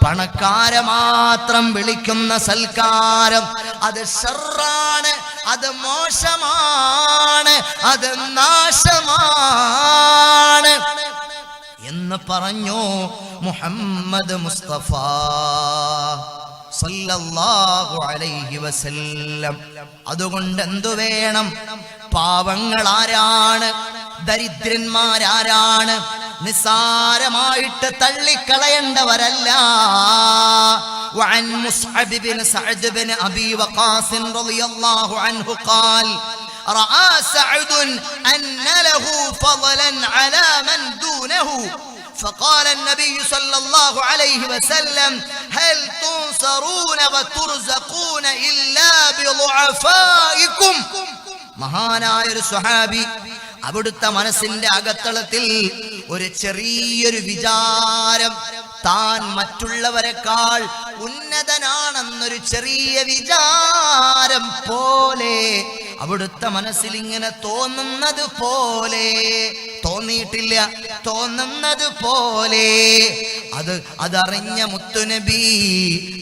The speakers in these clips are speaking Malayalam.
പണക്കാരെ മാത്രം വിളിക്കുന്ന സൽക്കാരം അത് ശർറാണ്, അത് മോശമാണ്, അത് നാശമാണ് എന്ന് പറഞ്ഞു മുഹമ്മദ് മുസ്തഫ സല്ലല്ലാഹു അലൈഹി വസല്ലം. അതുകൊണ്ട് എന്തു വേണം? പാവങ്ങൾ ആരാണ്? ദരിദ്രന്മാരാരാണ്? നിസാരമായിട്ട് തള്ളിക്കളയേണ്ടവരല്ല. وعن مصعب بن سعد بن أبي وقاص رضي الله عنه قال رأى سعد أن له فضلا على من دونه فقال النبي صلى الله عليه وسلم هل تنصرون وترزقون إلا بضعفائكم. മഹാനായ ഒരു സ്വഹാബി അവിടുത്തെ മനസ്സിന്റെ അകത്തളത്തിൽ ഒരു ചെറിയൊരു വിചാരം, താൻ മറ്റുള്ളവരെക്കാൾ ഉന്നതനാണെന്നൊരു ചെറിയ വിചാരം പോലെ അവിടുത്തെ മനസ്സിൽ ഇങ്ങനെ തോന്നുന്നത് പോലെ, തോന്നിയിട്ടില്ല, തോന്നുന്നത് പോലെ അതറിഞ്ഞ മുത്തുനബി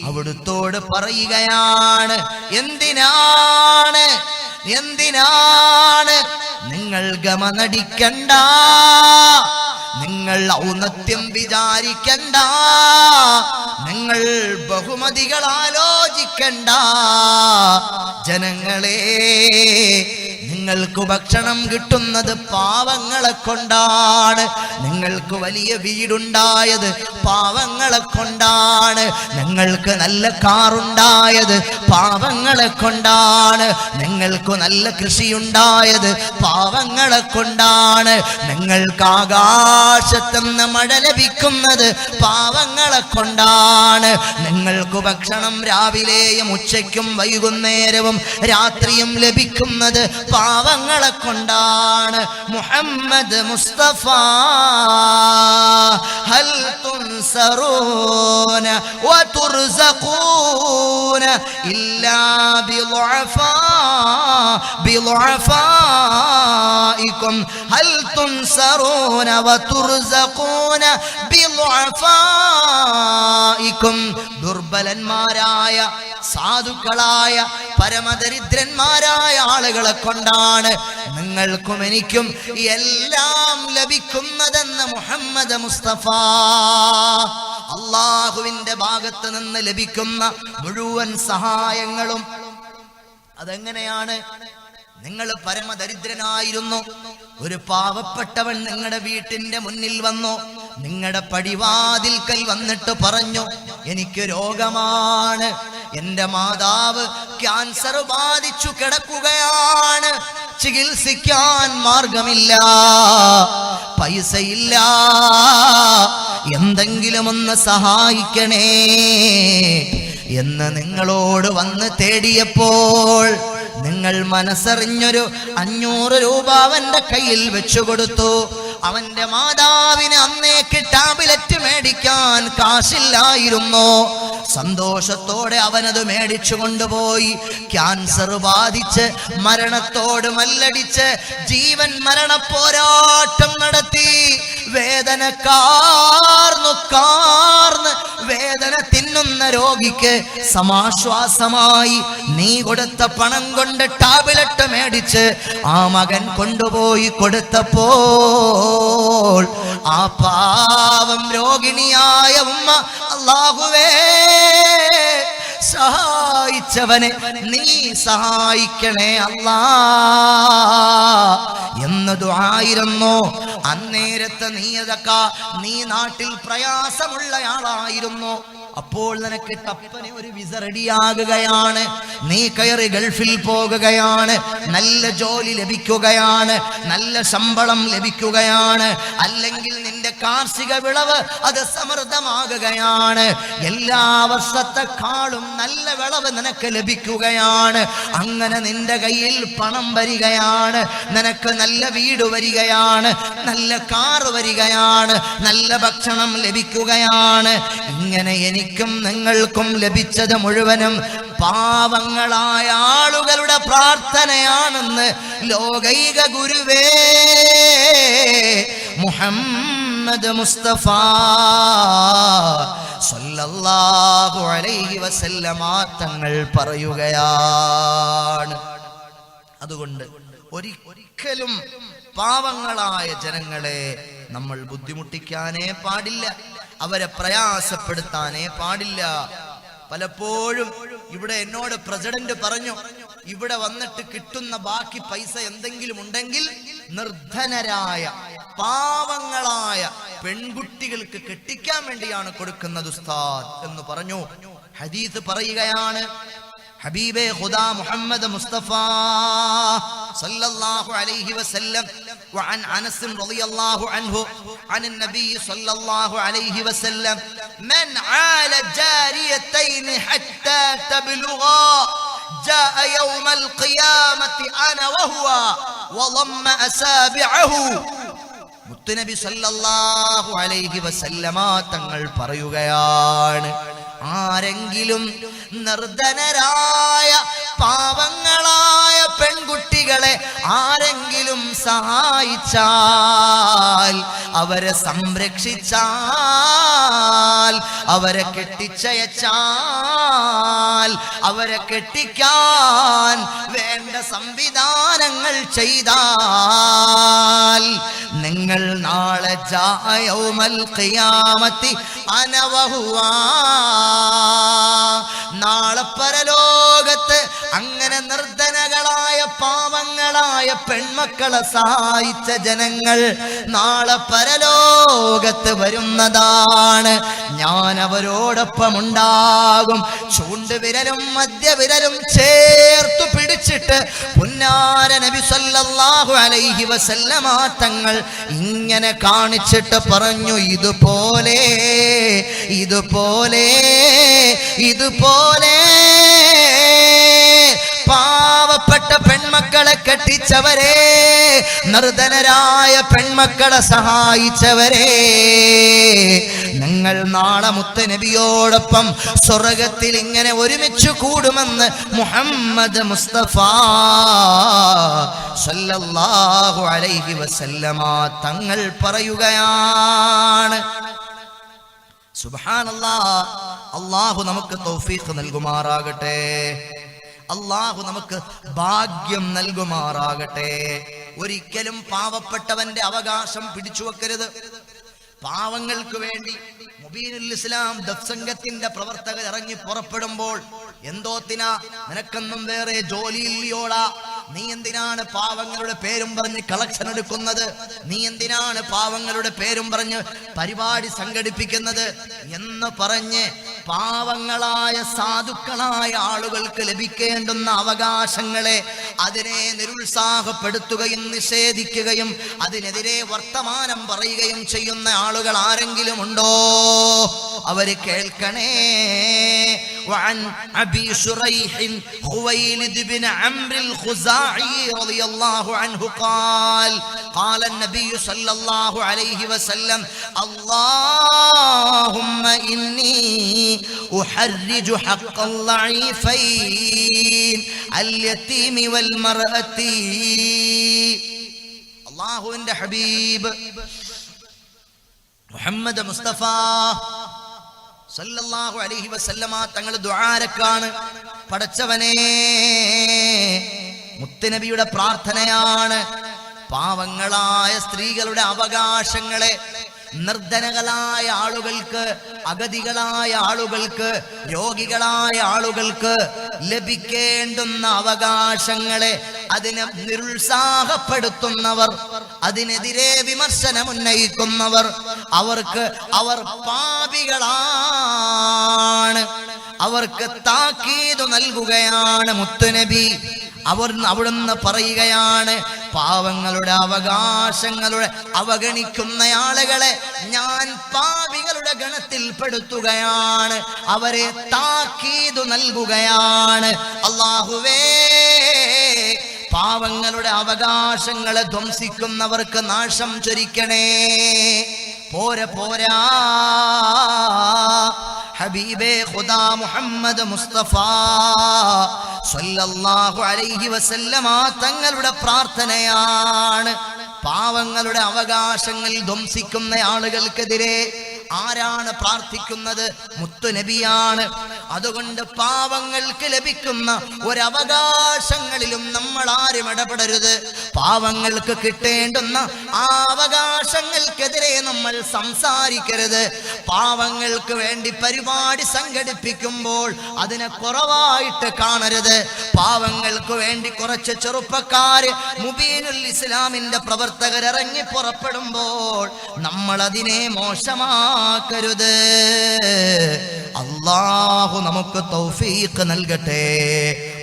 അവിടുത്തോട് പറയുകയാണ്, എന്തിനാണ് നിങ്ങൾ ഗമനടിക്കണ്ട, നിങ്ങൾ ഔന്നത്യം വിചാരിക്കണ്ട, നിങ്ങൾ ബഹുമതികൾ ആലോചിക്കണ്ട. ജനങ്ങളെ, നിങ്ങൾക്ക് ഭക്ഷണം കിട്ടുന്നത് പാവങ്ങളെ കൊണ്ടാണ്, നിങ്ങൾക്ക് വലിയ വീടുണ്ടായത് പാവങ്ങളെ കൊണ്ടാണ്, നിങ്ങൾക്ക് നല്ല കാറുണ്ടായത് പാവങ്ങളെ കൊണ്ടാണ്, നിങ്ങൾക്ക് നല്ല കൃഷിയുണ്ടായത് പാവങ്ങളെ കൊണ്ടാണ്, നിങ്ങൾക്ക് ആകാശത്തുനിന്ന് മഴ ലഭിക്കുന്നത് പാവങ്ങളെ കൊണ്ടാണ്, നിങ്ങൾക്ക് ഭക്ഷണം രാവിലെയും ഉച്ചയ്ക്കും വൈകുന്നേരവും രാത്രിയും ലഭിക്കുന്നത് പാവങ്ങളെ കൊണ്ടാണ്. മുഹമ്മദ് മുസ്തഫ ഹൽ തുൻസറൂന വതുർസഖൂന ഇല്ലാ ബിളുഅഫാഇകും ഹൽ തുൻസറൂന വതുർസഖൂന ബിളുഅഫാഇകും. ദുർബലന്മാരായ, സാധുക്കളായ, പരമദരിദ്രന്മാരായ ആളുകളെ കൊണ്ടാണ് നിങ്ങൾക്കും എനിക്കും എല്ലാം ലഭിക്കുന്നതെന്ന് മുഹമ്മദ് മുസ്തഫ. അള്ളാഹുവിന്റെ ഭാഗത്ത് നിന്ന് ലഭിക്കുന്ന മുഴുവൻ സഹായങ്ങളും അതെങ്ങനെയാണ്? നിങ്ങൾ പരമദരിദ്രനായിരുന്നു, ഒരു പാവപ്പെട്ടവൻ നിങ്ങളുടെ വീട്ടിന്റെ മുന്നിൽ വന്നു, നിങ്ങളുടെ പടിവാതിൽക്കൽ വന്നിട്ട് പറഞ്ഞു, എനിക്ക് രോഗമാണ്, എന്റെ മാതാവ് ക്യാൻസർ ബാധിച്ചു കിടക്കുകയാണ്, ചികിത്സിക്കാൻ മാർഗമില്ല, പൈസയില്ല, എന്തെങ്കിലും ഒന്ന് സഹായിക്കണേ എന്ന് നിങ്ങളോട് വന്ന് തേടിയപ്പോൾ നിങ്ങൾ മനസ്സറിഞ്ഞൊരു 500 രൂപ അവന്റെ കയ്യിൽ വെച്ചു കൊടുത്തു. അവന്റെ മാതാവിന് അന്നേക്ക് ടാബ്ലറ്റ് മേടിക്കാൻ കാശില്ലായിരുന്നു. സന്തോഷത്തോടെ അവനത് മേടിച്ചു കൊണ്ടുപോയി. ക്യാൻസർ ബാധിച്ച് മരണത്തോട് മല്ലടിച്ച് ജീവൻ മരണ പോരാട്ടം നടത്തി. വേദന കാർന്ന് വേദന തിന്നുന്ന രോഗിക്ക് സമാശ്വാസമായി നീ കൊടുത്ത പണം കൊണ്ട് ടാബ്ലറ്റ് മേടിച്ച് ആ മകൻ കൊണ്ടുപോയി കൊടുത്തപ്പോൾ ആ പാവം രോഗിണിയായ ഉമ്മ, അല്ലാഹുവേ സഹായിച്ചവനെ നീ സഹായിക്കണേ അല്ലാ എന്ന് ദുആയിരുന്നു. അന്നേരത്തെ നീ നാട്ടിൽ പ്രയാസമുള്ളയാളായിരുന്നു. അപ്പോൾ നിനക്ക് ടപ്പനെ ഒരു വിസ റെഡിയാകുകയാണ്, നീ കയറി ഗൾഫിൽ പോകുകയാണ്, നല്ല ജോലി ലഭിക്കുകയാണ്, നല്ല ശമ്പളം ലഭിക്കുകയാണ്, അല്ലെങ്കിൽ നിന്റെ കാർഷിക വിളവ് അത് സമൃദ്ധമാകുകയാണ്, എല്ലാ വർഷത്തെക്കാളും നല്ല വിളവ് നിനക്ക് ലഭിക്കുകയാണ്. അങ്ങനെ നിന്റെ കയ്യിൽ പണം വരികയാണ്, നിനക്ക് നല്ല വീട് വരികയാണ്, നല്ല കാറ് വരികയാണ്, നല്ല ഭക്ഷണം ലഭിക്കുകയാണ്. ഇങ്ങനെ എനിക്കും നിങ്ങൾക്കും ലഭിച്ചത് മുഴുവനും പാവങ്ങളായ ആളുകളുടെ പ്രാർത്ഥനയാണെന്ന് ലോകൈക ഗുരുവേ മുഹമ്മദ് മുഹമ്മദ് മുസ്തഫ സല്ലല്ലാഹു അലൈഹി വസല്ലമ തങ്ങൾ പറയുകയാണ്. അതുകൊണ്ട് ഒരിക്കലും പാവങ്ങളായ ജനങ്ങളെ നമ്മൾ ബുദ്ധിമുട്ടിക്കാനേ പാടില്ല, അവരെ പ്രയാസപ്പെടുത്താനേ പാടില്ല. പലപ്പോഴും ഇവിടെ എന്നോട് പ്രസിഡന്റ് പറഞ്ഞു, ഇവിടെ വന്നിട്ട് കിട്ടുന്ന ബാക്കി പൈസ എന്തെങ്കിലും ഉണ്ടെങ്കിൽ നിർധനരായ പാവങ്ങളായ പെൺകുട്ടികൾക്ക് കെട്ടിക്കാൻ വേണ്ടിയാണ് കൊടുക്കുന്നത് ഉസ്താദ് എന്ന് പറഞ്ഞു. ഹദീസ് പറയുകയാണ്, ഹബീബേ ഖുദാ മുഹമ്മദ് മുസ്തഫ സല്ലല്ലാഹു അലൈഹി വസല്ലം وعن أنس رضي الله عنه عن النبي صلى الله عليه وسلم من عال جاريتين حتى تبلغا جاء يوم القيامة أنا وهو وضم أسابعه. മുത്തുനബി സല്ലല്ലാഹു അലൈഹി വസല്ലമ തങ്ങൾ പറയുകയാണ്, ആരെങ്കിലും നിർധനരായ പാവങ്ങളായ പെൺകുട്ടികളെ ആരെങ്കിലും സഹായിച്ചാൽ, അവരെ സംരക്ഷിച്ചാൽ, അവരെ കെട്ടിച്ചയച്ചാൽ, അവരെ കെട്ടിക്കാൻ വേണ്ട സംവിധാനങ്ങൾ ചെയ്താൽ, നിങ്ങൾ നാളെ യൗമൽ ഖിയാമത്തി അന വഹുവ, നാളെ പരലോകത്ത് അങ്ങനെ നിർധനകളായ പാവങ്ങളായ പെൺമക്കളെ സഹായിച്ച ജനങ്ങൾ നാളെ പരലോകത്ത് വരുന്നതാണ്. ഞാൻ അവരോടൊപ്പം ഉണ്ടാകും. ചൂണ്ടുവിരലും മധ്യവിരലും ചേർത്തു പിടിച്ചിട്ട് പുന്നാര നബി സല്ലല്ലാഹു അലൈഹി വസല്ലമ തങ്ങൾ ഇങ്ങനെ കാണിച്ചിട്ട് പറഞ്ഞു, ഇതുപോലെ ഇതുപോലെ ഇതുപോലെ പാവപ്പെട്ട പെൺമക്കളെ കെട്ടിച്ചവരെ, നിർധനരായ പെൺമക്കളെ സഹായിച്ചവരെ, നിങ്ങൾ നാളെ മുത്തുനബിയോടൊപ്പം സ്വർഗ്ഗത്തിൽ ഇങ്ങനെ ഒരുമിച്ച് കൂടുമെന്ന് മുഹമ്മദ് മുസ്തഫ സല്ലല്ലാഹു അലൈഹി വസല്ലമ തങ്ങൾ പറയുകയാണ്. സുബ്ഹാനല്ലാഹ്. അല്ലാഹു നമുക്ക് തൗഫീഖ് നൽകുമാറാകട്ടെ, അല്ലാഹു നമുക്ക് ഭാഗ്യം നൽകുമാറാകട്ടെ. ഒരിക്കലും പാവപ്പെട്ടവന്റെ അവകാശം പിടിച്ചു വെക്കരുത്. പാവങ്ങൾക്ക് വേണ്ടി മുബീനുൽ ഇസ്ലാം ദഫ്സംഗത്തിന്റെ പ്രവർത്തകർ ഇറങ്ങി പുറപ്പെടുമ്പോൾ, എന്തോത്തിനാ, നിനക്കൊന്നും വേറെ ജോലിയില്ലയോടാ, നീ എന്തിനാണ് പാവങ്ങളുടെ പേരും പറഞ്ഞ് കളക്ഷൻ എടുക്കുന്നത്, നീ എന്തിനാണ് പാവങ്ങളുടെ പേരും പറഞ്ഞ് പരിപാടി സംഘടിപ്പിക്കുന്നത് എന്ന് പറഞ്ഞ് പാവങ്ങളായ സാധുക്കളായ ആളുകൾക്ക് ലഭിക്കേണ്ടുന്ന അവകാശങ്ങളെ അതിനെ നിരുത്സാഹപ്പെടുത്തുകയും നിഷേധിക്കുകയും അതിനെതിരെ വർത്തമാനം പറയുകയും ചെയ്യുന്ന ആളുകൾ ആരെങ്കിലും ഉണ്ടോ? അവര് കേൾക്കണേ. وعن أبي شريح خويلد بن عمرو الخزاعي رضي الله عنه قال قال النبي صلى الله عليه وسلم اللهم إني أحرج حق الضعيفين اليتيم والمرأة. الله عند حبيب محمد مصطفى സല്ലല്ലാഹു അലൈഹി വസല്ലമ തങ്ങൾ ദുആരക്കാണ്. പടച്ചവനേ, മുത്തുനബിയുടെ പ്രാർത്ഥനയാണ്, പാവങ്ങളായ സ്ത്രീകളുടെ അവകാശങ്ങളെ, നിർധനകളായ ആളുകൾക്ക്, അഗതികളായ ആളുകൾക്ക്, രോഗികളായ ആളുകൾക്ക് ലഭിക്കേണ്ടുന്ന അവകാശങ്ങളെ അതിനെ നിരുത്സാഹപ്പെടുത്തുന്നവർ, അതിനെതിരെ വിമർശനം ഉന്നയിക്കുന്നവർ, അവർ പാപികളാണ്, അവർക്ക് താക്കീത് നൽകുകയാണ് മുത്തുനബി. അവിടുന്ന് പറയുകയാണ്, പാവങ്ങളുടെ അവകാശങ്ങളുടെ അവഗണിക്കുന്ന ആളുകളെ ഞാൻ പാപികളുടെ ഗണത്തിൽ പെടുത്തുകയാണ്, അവരെ താക്കീത് നൽകുകയാണ്. അല്ലാഹുവേ, പാവങ്ങളുടെ അവകാശങ്ങളെ ധ്വംസിക്കുന്നവർക്ക് നാശം ചൊരിക്കണേ. പോരാ ഹബീബേ ഖുദാ മുഹമ്മദ് മുസ്തഫ സല്ലല്ലാഹു അലൈഹി വസല്ലമ തങ്ങളുടെ പ്രാർത്ഥനയാണ്. പാവങ്ങളുടെ അവകാശങ്ങൾ ധ്വംസിക്കുന്ന ആളുകൾക്കെതിരെ ആരാണ് പ്രാർത്ഥിക്കുന്നത്? മുത്തുനബിയാണ്. അതുകൊണ്ട് പാവങ്ങൾക്ക് ലഭിക്കുന്ന ഒരവകാശങ്ങളിലും നമ്മൾ ആരും ഇടപെടരുത്. പാവങ്ങൾക്ക് കിട്ടേണ്ടുന്ന ആ അവകാശങ്ങൾക്കെതിരെ നമ്മൾ സംസാരിക്കരുത്. പാവങ്ങൾക്ക് വേണ്ടി പരിപാടി സംഘടിപ്പിക്കുമ്പോൾ അതിനെ കുറവായിട്ട് കാണരുത്. പാവങ്ങൾക്ക് വേണ്ടി കുറച്ച് ചെറുപ്പക്കാര് മുബീനുൽ ഇസ്ലാമിന്റെ പ്രവർത്തകർ ഇറങ്ങി പുറപ്പെടുമ്പോൾ നമ്മൾ അതിനെ മോശമാക്കരുത്. അല്ലാഹു നമുക്ക് തൗഫീഖ് നൽകട്ടെ.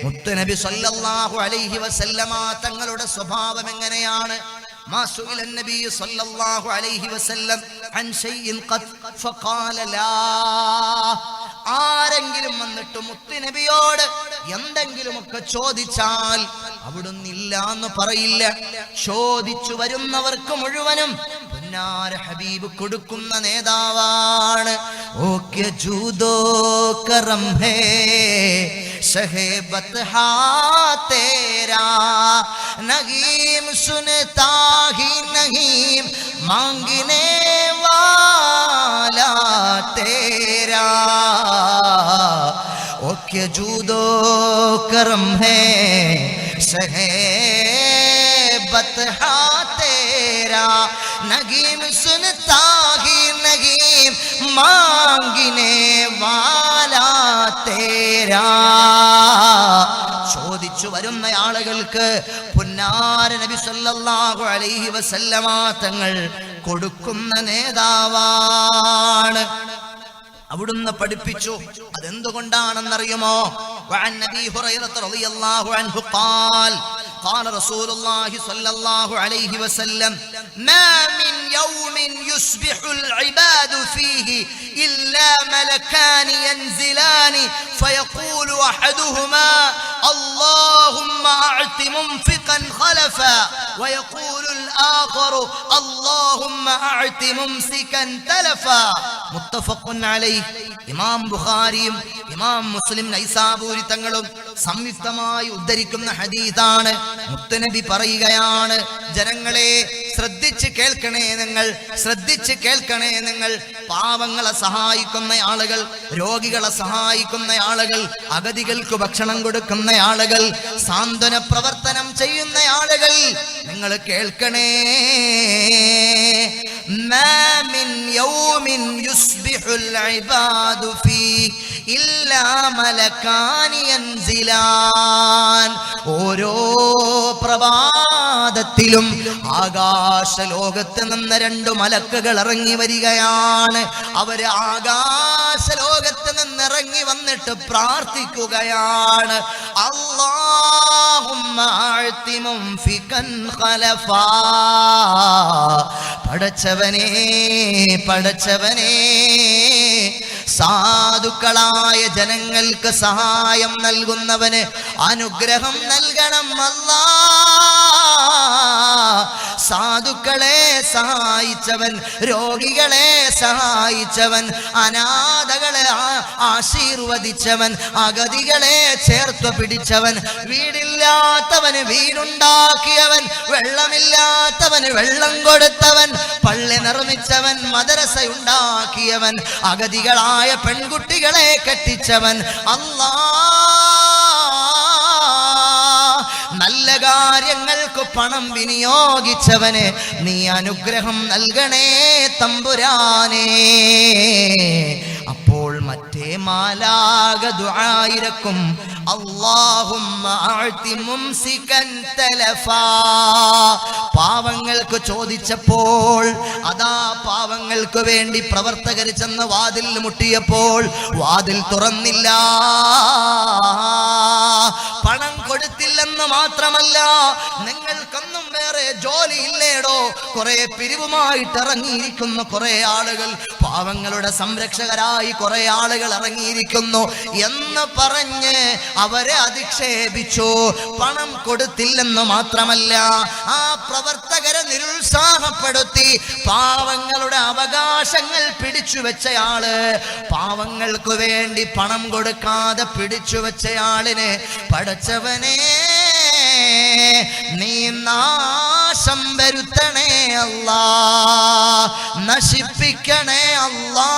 മുത്തുനബി സല്ലല്ലാഹു അലൈഹി വസല്ലമ തങ്ങളുടെ സ്വഭാവം എങ്ങനെയാണ്? ما سئل النبي صلى الله عليه وسلم عن شيء قد فقال لا. ആരെങ്കിലും വന്നിട്ട് മുത്തുനബിയോട് എന്തെങ്കിലുമൊക്കെ ചോദിച്ചാൽ അവിടുന്ന് ഇല്ല എന്ന് പറയില്ല. ചോദിച്ചു വരുന്നവർക്ക് മുഴുവനും പുന്നാര ഹബീബ് കൊടുക്കുന്ന നേതാവാണ്. ഓക്കെ ജൂദോ കറം ഹേ शहेबत हा तेरा नगीम सुनता ही नहीं मांगने वाला तेरा. ओ क्या जूदो करम है शहेबत हा तेरा नगीम सुनता ही नहीं मांगने वाला तेरा. ചോദിച്ചു വരുന്ന ആളുകൾക്ക് പുന്നാര നബി സല്ലല്ലാഹു അലൈഹി വസല്ലമ തങ്ങൾ കൊടുക്കുന്ന നേതാവാണ്. അവിടുന്ന് പഠിപ്പിച്ചു. അതെന്തുകൊണ്ടാണെന്നറിയുമോ? വഅൻ നബി ഹുറൈറത റളിയല്ലാഹു അൻഹു ഖാൽ قال رسول الله صلى الله عليه وسلم ما من يوم يصبح العباد فيه إلا ملكان ينزلان فيقول أحدهما اللهم أعط منفقا خلفا ويقول الآخر اللهم أعط ممسكا تلفا. متفق عليه. ഇമാം ബുഖാരിയും ഇമാം മുസ്ലിം നൈസാബൂരി തങ്ങളും സംയുക്തമായി ഉദ്ധരിക്കുന്ന ഹദീസാണ്. മുത്തുനബി പറയുകയാണ്, ജനങ്ങളെ ശ്രദ്ധിച്ച് കേൾക്കണേ നിങ്ങൾ, ശ്രദ്ധിച്ച് കേൾക്കണേ നിങ്ങൾ. പാവങ്ങളെ സഹായിക്കുന്ന ആളുകൾ, രോഗികളെ സഹായിക്കുന്ന ആളുകൾ, അഗതികൾക്ക് ഭക്ഷണം കൊടുക്കുന്ന ആളുകൾ, സാന്ത്വന പ്രവർത്തനം ചെയ്യുന്ന ആളുകൾ, നിങ്ങൾ കേൾക്കണേ. മാ മിൻ യൗമിൻ യുസ്ബിഹുൽ ഇബാദു ഫീഹി ഇല്ലാ മലകാനി യൻസിലാൻ. ഓരോ പ്രഭാതത്തിലും ആകാശലോകത്ത് നിന്ന് 2 മലക്കുകൾ ഇറങ്ങി വരികയാണ്. അവര് ആകാശലോകത്ത് നിന്ന് ഇറങ്ങി വന്നിട്ട് പ്രാർത്ഥിക്കുകയാണ്, അല്ലാഹുമ്മ അഅതി മുൻഫികൻ ഖലഫാ. പടച്ചവനേ, പടച്ചവനേ, സാധുക്കളായ ജനങ്ങൾക്ക് സഹായം നൽകുന്നവന് അനുഗ്രഹം നൽകണം അല്ലാ. സാധുക്കളെ സഹായിച്ചവൻ, രോഗികളെ സഹായിച്ചവൻ, അനാഥകളെ ആശീർവദിച്ചവൻ, അഗതികളെ ചേർത്ത് പിടിച്ചവൻ, വീടില്ലാത്തവന് വീടുണ്ടാക്കിയവൻ, വെള്ളമില്ലാത്തവന് വെള്ളം കൊടുത്തവൻ, പള്ളി നിർമ്മിച്ചവൻ, മദ്രസയുണ്ടാക്കിയവൻ, അഗതികളായ പെൺകുട്ടികളെ കെട്ടിച്ചവൻ, അല്ലാ. നല്ല കാര്യങ്ങൾക്ക് പണം വിനിയോഗിച്ചവന് നീ അനുഗ്രഹം നൽകണേ തമ്പുരാനേ. അപ്പോൾ മറ്റേ മാലാക ദുആയിരക്കും അല്ലാഹുമ്മ അഅതി മുംസികൻ തലഫാ. പാവങ്ങൾക്ക് ചോദിച്ചപ്പോൾ, അതാ പാവങ്ങൾക്ക് വേണ്ടി പ്രവർത്തകർ ചെന്ന് വാതിൽ മുട്ടിയപ്പോൾ വാതിൽ തുറന്നില്ല. പണം കൊടുത്തില്ലെന്ന് മാത്രമല്ല, നിങ്ങൾക്കൊന്നും വേറെ ജോലി ഇല്ലേടോ, കുറെ പിരിവുമായിട്ട് ഇറങ്ങിയിരിക്കുന്ന കുറെ ആളുകൾ, പാവങ്ങളുടെ സംരക്ഷകരായി കുറെ ആളുകൾ ഇറങ്ങിയിരിക്കുന്നു എന്ന് പറഞ്ഞ് അവരെ അധിക്ഷേപിച്ചു. പണം കൊടുത്തില്ലെന്ന് മാത്രമല്ല, ആ പ്രവർത്തകരെ നിരുത്സാഹപ്പെടുത്തി. പാവങ്ങളുടെ അവകാശങ്ങൾ പിടിച്ചു വെച്ചയാള്, പാവങ്ങൾക്ക് വേണ്ടി പണം കൊടുക്കാതെ പിടിച്ചു വെച്ചയാളിനെ പടച്ചവനെ നീ നാശം വരുത്തണേ അല്ലാ, നശിപ്പിക്കണേ അല്ലാ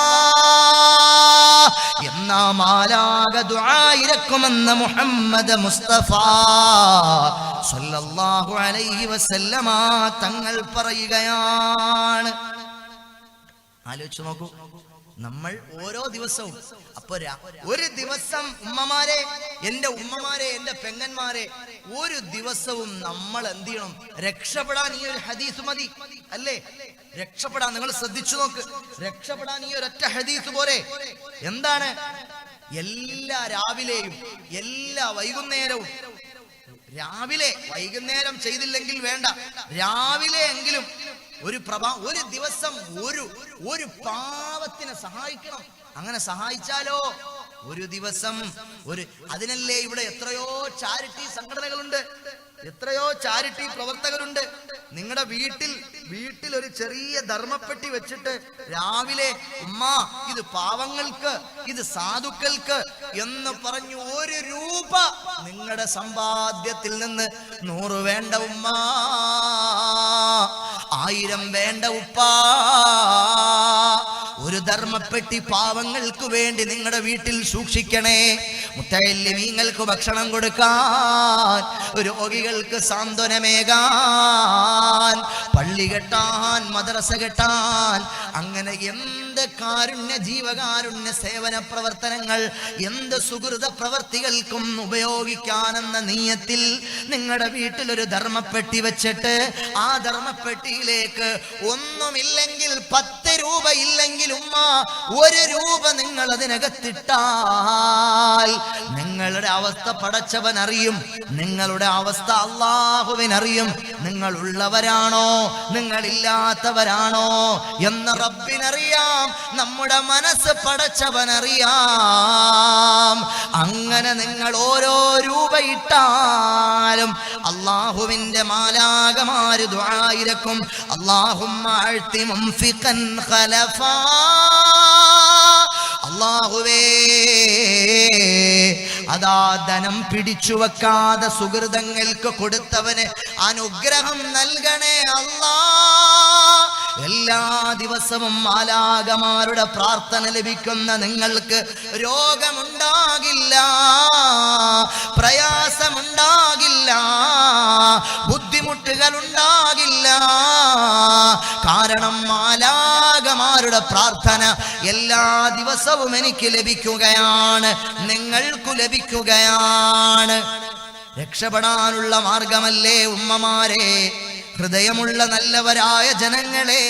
എന്നാ മാലാക ദുആ ഇരക്കുമെന്ന് മുഹമ്മദ് മുസ്തഫ സല്ലല്ലാഹു അലൈഹി വസല്ലമ തങ്ങൾ പറയുകയാണ്. ആലോചിച്ചു നോക്കൂ, നമ്മൾ ഓരോ ദിവസവും അപ്പൊ ഒരു ദിവസം ഉമ്മമാരെ, എന്റെ ഉമ്മമാരെ, എന്റെ പെങ്ങന്മാരെ, ഒരു ദിവസവും നമ്മൾ എന്ത് ചെയ്യണം? രക്ഷപ്പെടാൻ ഈ ഒരു ഹദീസ് മതി അല്ലേ? രക്ഷപ്പെടാൻ നിങ്ങൾ ശ്രദ്ധിച്ചു നോക്ക്, രക്ഷപ്പെടാൻ ഈ ഒരൊറ്റ ഹദീസ് പോരെ. എന്താണ്? എല്ലാ രാവിലെയും എല്ലാ വൈകുന്നേരവും, രാവിലെ വൈകുന്നേരം ചെയ്തില്ലെങ്കിൽ വേണ്ട, രാവിലെ എങ്കിലും ഒരു ദിവസം ഒരു പാവത്തിനെ സഹായിക്കണം. അങ്ങനെ സഹായിച്ചാലോ ഒരു ദിവസം അതിനല്ലേ ഇവിടെ എത്രയോ ചാരിറ്റി സംഘടനകളുണ്ട്, എത്രയോ ചാരിറ്റി പ്രവർത്തകരുണ്ട്. നിങ്ങളുടെ വീട്ടിൽ ഒരു ചെറിയ ധർമ്മപ്പെട്ടി വെച്ചിട്ട് രാവിലെ ഉമ്മ ഇത് പാവങ്ങൾക്ക്, ഇത് സാധുക്കൾക്ക് എന്ന് പറഞ്ഞു 1 രൂപ നിങ്ങളുടെ സമ്പാദ്യത്തിൽ നിന്ന് 100 വേണ്ട ഉമ്മ, 1000 വേണ്ട ഉപ്പ, ഒരു ധർമ്മപ്പെട്ടി പാവങ്ങൾക്ക് വേണ്ടി നിങ്ങളുടെ വീട്ടിൽ സൂക്ഷിക്കണേ. മുത്തഅല്ലിമീങ്ങൾക്ക് ഭക്ഷണം കൊടുക്കാൻ, രോഗികൾക്ക് സാന്ത്വനമേകാൻ, പള്ളി കെട്ടാൻ, മദ്രസ കെട്ടാൻ, അങ്ങനെ എന്ത് കാരുണ്യ ജീവകാരുണ്യ സേവന പ്രവർത്തനങ്ങൾ, എന്ത് സുഹൃത പ്രവർത്തികൾക്കും ഉപയോഗിക്കാനെന്ന നീയത്തിൽ നിങ്ങളുടെ വീട്ടിൽ ഒരു ധർമ്മപ്പെട്ടി വെച്ചിട്ട് ആ ധർമ്മപ്പെട്ടിയിലേക്ക് ഒന്നുമില്ലെങ്കിൽ 10 രൂപ ഇല്ലെങ്കിൽ ഉമ്മ 1 രൂപ നിങ്ങൾ അതിനകത്തിട്ടാൽ നിങ്ങളുടെ അവസ്ഥ പടച്ചവൻ അറിയും, നിങ്ങളുടെ അവസ്ഥ അല്ലാഹുവിനറിയും. നിങ്ങൾ ഉള്ളവരാണോ നിങ്ങളില്ലാത്തവരാണോ എന്ന് റബ്ബിനറിയാം, നമ്മുടെ മനസ്സ് പടച്ചവനറിയാം. അങ്ങനെ നിങ്ങൾ ഓരോ രൂപ ഇട്ടാലും അല്ലാഹുവിന്റെ മാലാകമാര് ദുആ ഇരക്കും. അല്ലാഹുമ്മ അഅ്തി മുൻഫിഖൻ ഖലഫാ, അല്ലാഹുവേ അതാ ധനം പിടിച്ചു വെക്കാതെ സുഹൃതങ്ങൾക്ക് കൊടുത്തവന് അനുഗ്രഹം നൽകണേ അല്ലാ. എല്ലാ ദിവസവും മാലാകമാരുടെ പ്രാർത്ഥന ലഭിക്കുന്ന നിങ്ങൾക്ക് രോഗമുണ്ടാകില്ല, പ്രയാസമുണ്ടാകില്ല, ബുദ്ധിമുട്ടുകൾ ഉണ്ടാകില്ല. കാരണം മാലാകമാരുടെ പ്രാർത്ഥന എല്ലാ ദിവസവും എനിക്ക് ലഭിക്കുകയാണ്, നിങ്ങൾക്കു ലഭിക്കുകയാണ്. രക്ഷപ്പെടാനുള്ള മാർഗമല്ലേ ഉമ്മമാരെ, ഹൃദയമുള്ള നല്ലവരായ ജനങ്ങളെ.